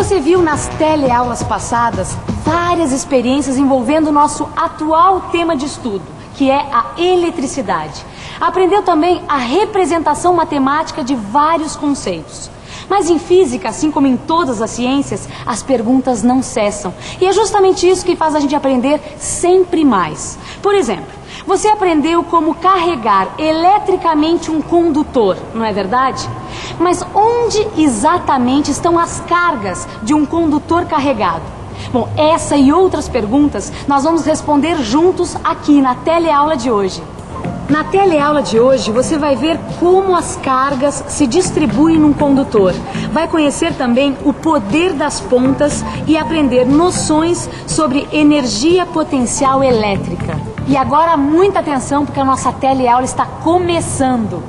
Você viu nas teleaulas passadas várias experiências envolvendo o nosso atual tema de estudo, que é a eletricidade. Aprendeu também a representação matemática de vários conceitos. Mas em física, assim como em todas as ciências, as perguntas não cessam. E é justamente isso que faz a gente aprender sempre mais. Por exemplo, você aprendeu como carregar eletricamente um condutor, não é verdade? Mas onde exatamente estão as cargas de um condutor carregado? Bom, essa e outras perguntas nós vamos responder juntos aqui na teleaula de hoje. Na teleaula de hoje, você vai ver como as cargas se distribuem num condutor. Vai conhecer também o poder das pontas e aprender noções sobre energia potencial elétrica. E agora, muita atenção, porque a nossa teleaula está começando.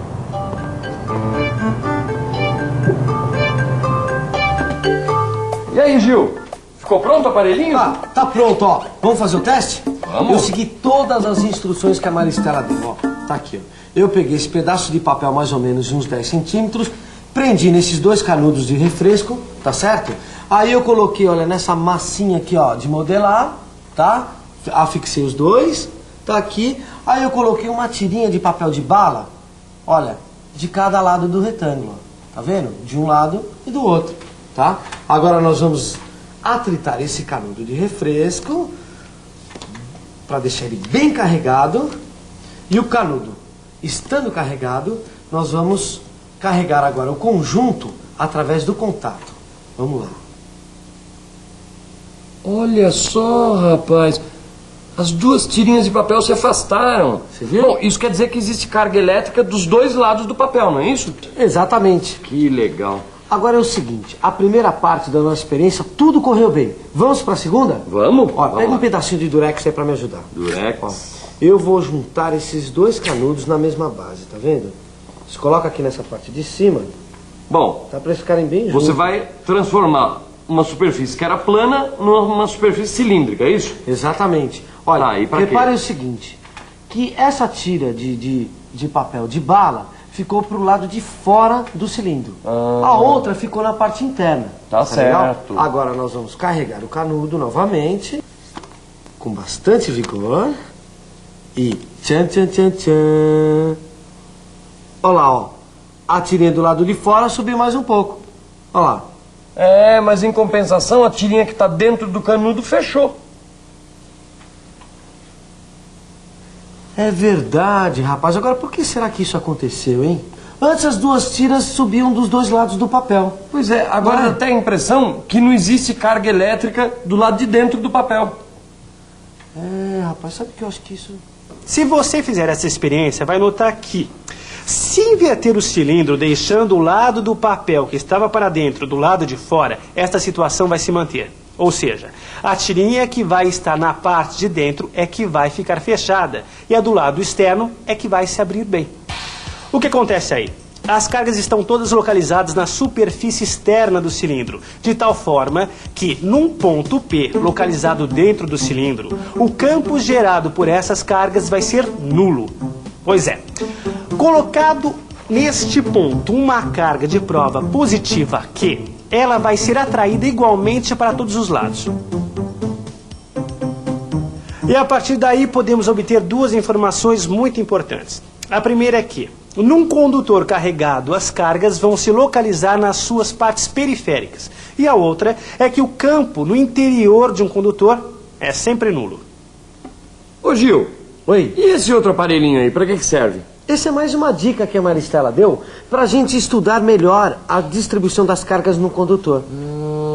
E aí, Gil? Ficou pronto o aparelhinho? Tá pronto, ó. Vamos fazer o teste? Vamos. Eu segui todas as instruções que a Maristela deu, ó. Tá aqui, ó. Eu peguei esse pedaço de papel mais ou menos uns 10 centímetros, prendi nesses dois canudos de refresco, tá certo? Aí eu coloquei, olha, nessa massinha aqui, ó, de modelar, tá? Afixei os dois, tá aqui. Aí eu coloquei uma tirinha de papel de bala, olha, de cada lado do retângulo, tá vendo? De um lado e do outro, tá? Agora nós vamos atritar esse canudo de refresco para deixar ele bem carregado. E o canudo estando carregado, nós vamos carregar agora o conjunto através do contato. Vamos lá. Olha só, rapaz. As duas tirinhas de papel se afastaram. Você viu? Bom, isso quer dizer que existe carga elétrica dos dois lados do papel, não é isso? Exatamente. Que legal. Agora é o seguinte, a primeira parte da nossa experiência, tudo correu bem. Vamos para a segunda? Vamos? Ó, pega lá. um pedacinho de durex aí para me ajudar. Durex. Ó, eu vou juntar esses dois canudos na mesma base, tá vendo? Você coloca aqui nessa parte de cima, Bom, tá, para eles ficarem bem juntos. você vai transformar uma superfície que era plana numa superfície cilíndrica, é isso? Exatamente. Olha, Tá, e pra repare quê? o seguinte, que essa tira de papel de bala ficou pro lado de fora do cilindro. A outra ficou na parte interna. Tá legal? certo. Agora nós vamos carregar o canudo novamente, com bastante vigor. E tchan, tchan, tchan, tchan. Olha lá, ó. A tirinha do lado de fora subiu mais um pouco. Olha lá. É, mas em compensação a tirinha que está dentro do canudo fechou. É verdade, rapaz. Agora, por que será que isso aconteceu, hein? Antes as duas tiras subiam dos dois lados do papel. Pois é, agora dá até a impressão que não existe carga elétrica do lado de dentro do papel. É, rapaz, sabe que eu acho que isso... Se você fizer essa experiência, vai notar que, se inverter o cilindro deixando o lado do papel que estava para dentro do lado de fora, esta situação vai se manter. Ou seja, a tirinha que vai estar na parte de dentro é que vai ficar fechada e a do lado externo é que vai se abrir bem. O que acontece aí? As cargas estão todas localizadas na superfície externa do cilindro, de tal forma que, num ponto P, localizado dentro do cilindro, o campo gerado por essas cargas vai ser nulo. Pois é, colocado neste ponto uma carga de prova positiva Q, ela vai ser atraída igualmente para todos os lados. E a partir daí podemos obter duas informações muito importantes. A primeira é que, num condutor carregado, as cargas vão se localizar nas suas partes periféricas. E a outra é que o campo no interior de um condutor é sempre nulo. Ô Gil, Oi? e esse outro aparelhinho aí, pra que serve? Essa é mais uma dica que a Maristela deu pra gente estudar melhor a distribuição das cargas no condutor.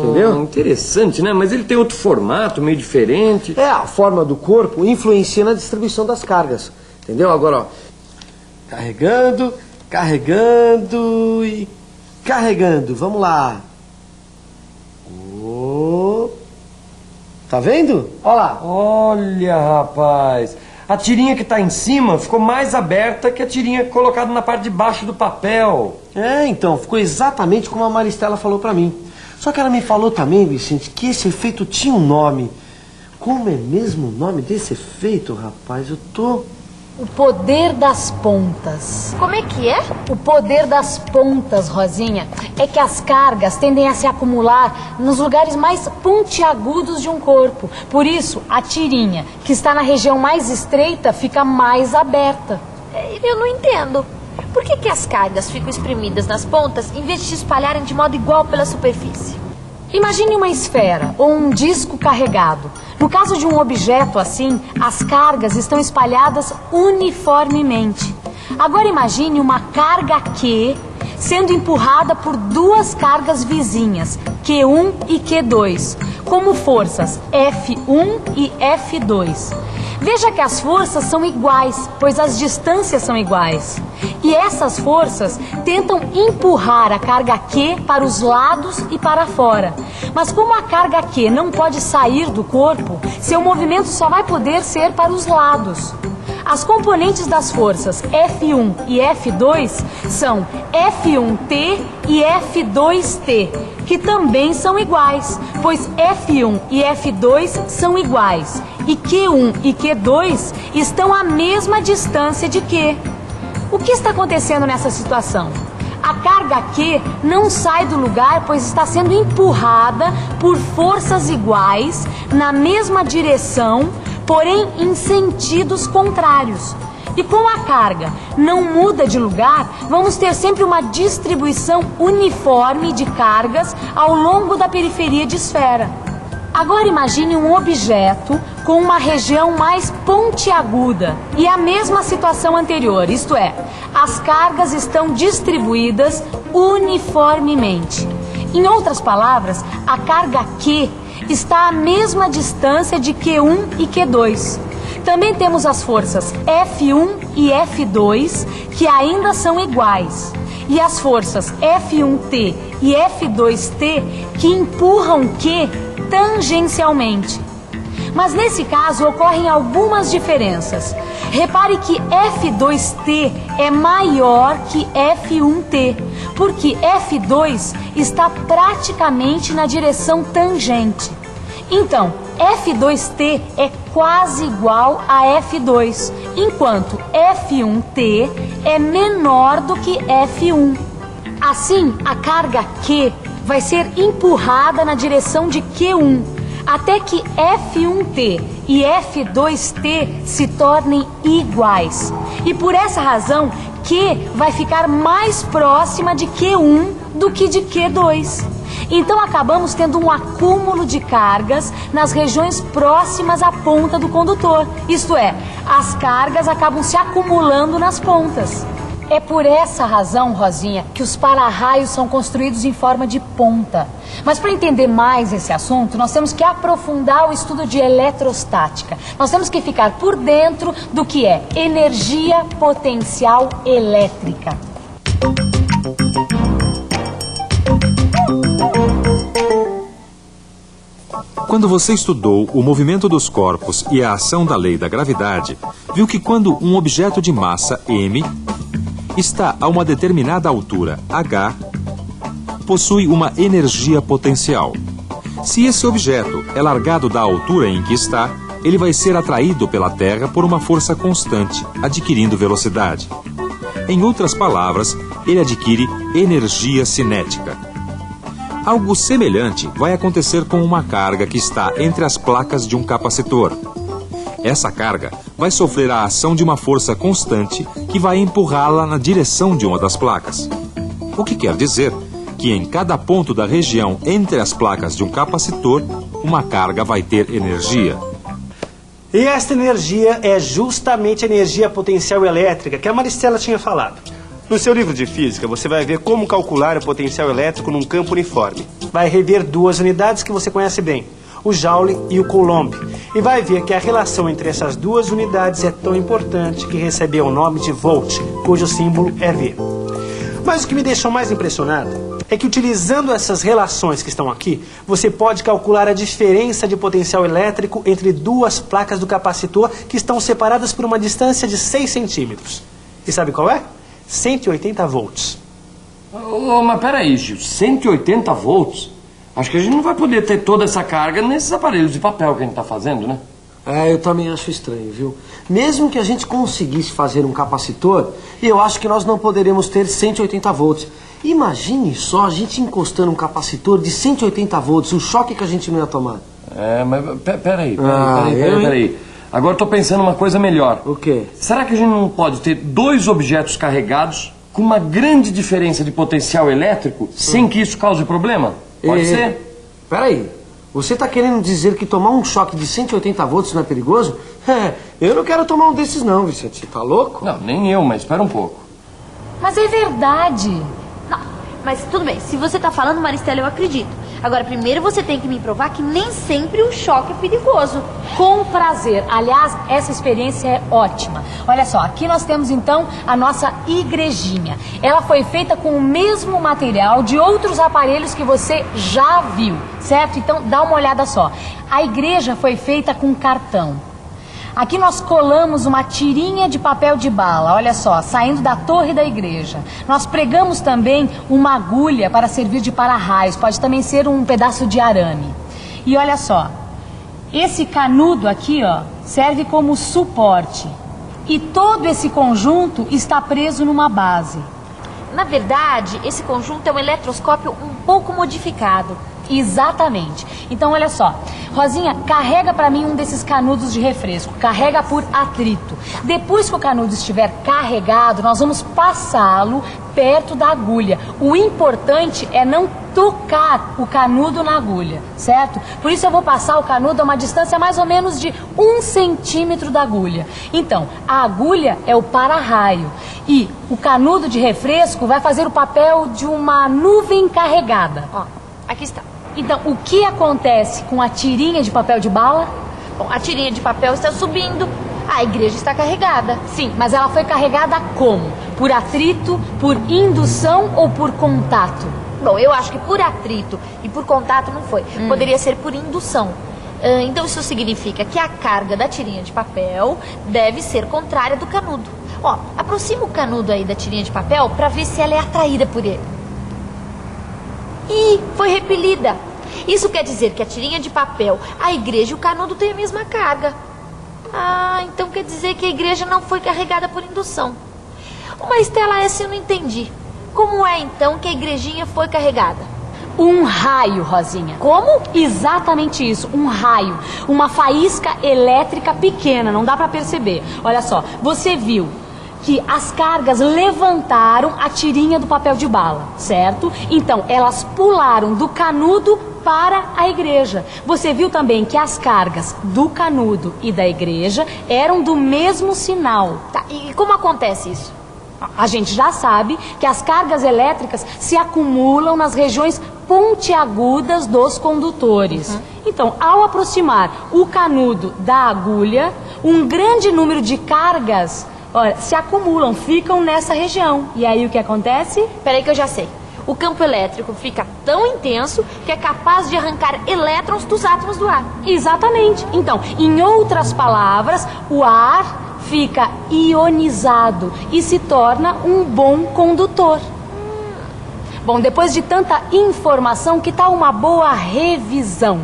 Entendeu? Interessante, né? Mas ele tem outro formato, meio diferente. É, a forma do corpo influencia na distribuição das cargas. Entendeu? Agora, ó. Carregando, carregando e carregando. Vamos lá. Tá vendo? Olha lá. Olha, rapaz. A tirinha que está em cima ficou mais aberta que a tirinha colocada na parte de baixo do papel. É, então, ficou exatamente como a Maristela falou pra mim. Só que ela me falou também, Vicente, que esse efeito tinha um nome. Como é mesmo o nome desse efeito, rapaz? Eu tô O poder das pontas. Como é que é? O poder das pontas, Rosinha, é que as cargas tendem a se acumular nos lugares mais pontiagudos de um corpo. Por isso, a tirinha, que está na região mais estreita, fica mais aberta. Eu não entendo. Por que as cargas ficam espremidas nas pontas em vez de se espalharem de modo igual pela superfície? Imagine uma esfera ou um disco carregado. No caso de um objeto assim, as cargas estão espalhadas uniformemente. Agora imagine uma carga Q sendo empurrada por duas cargas vizinhas, Q1 e Q2, como forças F1 e F2. Veja que as forças são iguais, pois as distâncias são iguais. E essas forças tentam empurrar a carga Q para os lados e para fora. Mas como a carga Q não pode sair do corpo, seu movimento só vai poder ser para os lados. As componentes das forças F1 e F2 são F1T e F2T, que também são iguais, pois F1 e F2 são iguais, e Q1 e Q2 estão à mesma distância de Q. O que está acontecendo nessa situação? A carga Q não sai do lugar, pois está sendo empurrada por forças iguais, na mesma direção, porém em sentidos contrários. E como a carga não muda de lugar, vamos ter sempre uma distribuição uniforme de cargas ao longo da periferia de esfera. Agora imagine um objeto com uma região mais pontiaguda e a mesma situação anterior, isto é, as cargas estão distribuídas uniformemente. Em outras palavras, a carga Q está à mesma distância de Q1 e Q2. Também temos as forças F1 e F2, que ainda são iguais, e as forças F1T e F2T, que empurram Q tangencialmente. Mas nesse caso ocorrem algumas diferenças. Repare que F2T é maior que F1T, porque F2 está praticamente na direção tangente. Então, F2T é quase igual a F2, enquanto F1T é menor do que F1. Assim, a carga Q vai ser empurrada na direção de Q1, até que F1T e F2T se tornem iguais. E por essa razão, Q vai ficar mais próxima de Q1 do que de Q2. Então acabamos tendo um acúmulo de cargas nas regiões próximas à ponta do condutor. Isto é, as cargas acabam se acumulando nas pontas. É por essa razão, Rosinha, que os para-raios são construídos em forma de ponta. Mas para entender mais esse assunto, nós temos que aprofundar o estudo de eletrostática. Nós temos que ficar por dentro do que é energia potencial elétrica. Quando você estudou o movimento dos corpos e a ação da lei da gravidade, viu que quando um objeto de massa m está a uma determinada altura, h, possui uma energia potencial. Se esse objeto é largado da altura em que está, ele vai ser atraído pela Terra por uma força constante, adquirindo velocidade. Em outras palavras, ele adquire energia cinética. Algo semelhante vai acontecer com uma carga que está entre as placas de um capacitor. Essa carga vai sofrer a ação de uma força constante que vai empurrá-la na direção de uma das placas. O que quer dizer que em cada ponto da região entre as placas de um capacitor, uma carga vai ter energia. E esta energia é justamente a energia potencial elétrica que a Maristela tinha falado. No seu livro de física, você vai ver como calcular o potencial elétrico num campo uniforme. Vai rever duas unidades que você conhece bem, o Joule e o Coulomb. E vai ver que a relação entre essas duas unidades é tão importante que recebeu o nome de volt, cujo símbolo é V. Mas o que me deixou mais impressionado é que utilizando essas relações que estão aqui, você pode calcular a diferença de potencial elétrico entre duas placas do capacitor que estão separadas por uma distância de 6 centímetros. E sabe qual é? 180 volts. Mas peraí, Gil, 180 volts? Acho que a gente não vai poder ter toda essa carga nesses aparelhos de papel que a gente está fazendo, né? Eu também acho estranho, viu? Mesmo que a gente conseguisse fazer um capacitor, eu acho que nós não poderíamos ter 180 volts. Imagine só a gente encostando um capacitor de 180 volts, o choque que a gente não ia tomar. Mas peraí. Agora eu tô pensando uma coisa melhor. O quê? Será que a gente não pode ter 2 objetos carregados com uma grande diferença de potencial elétrico sem que isso cause problema? Pode ser? Peraí. Você tá querendo dizer que tomar um choque de 180 volts não é perigoso? Eu não quero tomar um desses não, Vicente. Você tá louco? Não, nem eu, mas espera um pouco. Mas é verdade. Não, mas tudo bem, se você tá falando, Maristela, eu acredito. Agora, primeiro você tem que me provar que nem sempre o choque é perigoso. Com prazer. Aliás, essa experiência é ótima. Olha só, aqui nós temos então a nossa igrejinha. Ela foi feita com o mesmo material de outros aparelhos que você já viu, certo? Então, dá uma olhada só. A igreja foi feita com cartão. Aqui nós colamos uma tirinha de papel de bala, olha só, saindo da torre da igreja. Nós pregamos também uma agulha para servir de para-raios, pode também ser um pedaço de arame. E olha só, esse canudo aqui, ó, serve como suporte. E todo esse conjunto está preso numa base. Na verdade, esse conjunto é um eletroscópio um pouco modificado. Exatamente. Então, olha só. Rosinha, carrega para mim um desses canudos de refresco. Carrega por atrito. Depois que o canudo estiver carregado, nós vamos passá-lo perto da agulha. O importante é não tocar o canudo na agulha, certo? Por isso eu vou passar o canudo a uma distância mais ou menos de 1 centímetro da agulha. Então, a agulha é o para-raio e o canudo de refresco vai fazer o papel de uma nuvem carregada. Ó, aqui está. Então, o que acontece com a tirinha de papel de bala? Bom, a tirinha de papel está subindo, a igreja está carregada. Sim, mas ela foi carregada como? Por atrito, por indução ou por contato? Bom, eu acho que por atrito e por contato não foi. Poderia ser por indução. Então isso significa que a carga da tirinha de papel deve ser contrária do canudo. Ó, aproxima o canudo aí da tirinha de papel para ver se ela é atraída por ele. Ih, foi repelida. Isso quer dizer que a tirinha de papel, a igreja e o canudo têm a mesma carga. Ah, então quer dizer que a igreja não foi carregada por indução. Maristela, essa eu não entendi. Como é então que a igrejinha foi carregada? Um raio, Rosinha. Como? Exatamente isso, um raio. Uma faísca elétrica pequena, não dá pra perceber. Olha só, você viu que as cargas levantaram a tirinha do papel de bala, certo? Então, elas pularam do canudo para a igreja. Você viu também que as cargas do canudo e da igreja eram do mesmo sinal. Tá, e como acontece isso? A gente já sabe que as cargas elétricas se acumulam nas regiões pontiagudas dos condutores. Então, ao aproximar o canudo da agulha, um grande número de cargas, olha, se acumulam, ficam nessa região. E aí o que acontece? Peraí que eu já sei. O campo elétrico fica tão intenso que é capaz de arrancar elétrons dos átomos do ar. Exatamente. Então, em outras palavras, o ar fica ionizado e se torna um bom condutor. Bom, depois de tanta informação, que tal uma boa revisão?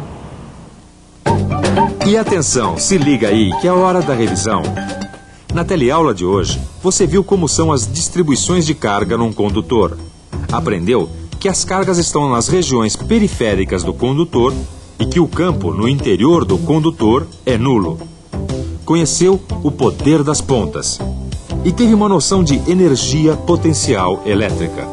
E atenção, se liga aí que é a hora da revisão. Na teleaula de hoje, você viu como são as distribuições de carga num condutor. Aprendeu que as cargas estão nas regiões periféricas do condutor e que o campo no interior do condutor é nulo. Conheceu o poder das pontas e teve uma noção de energia potencial elétrica.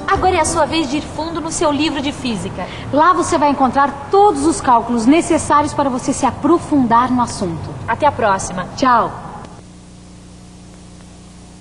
Agora é a sua vez de ir fundo no seu livro de física. Lá você vai encontrar todos os cálculos necessários para você se aprofundar no assunto. Até a próxima. Tchau!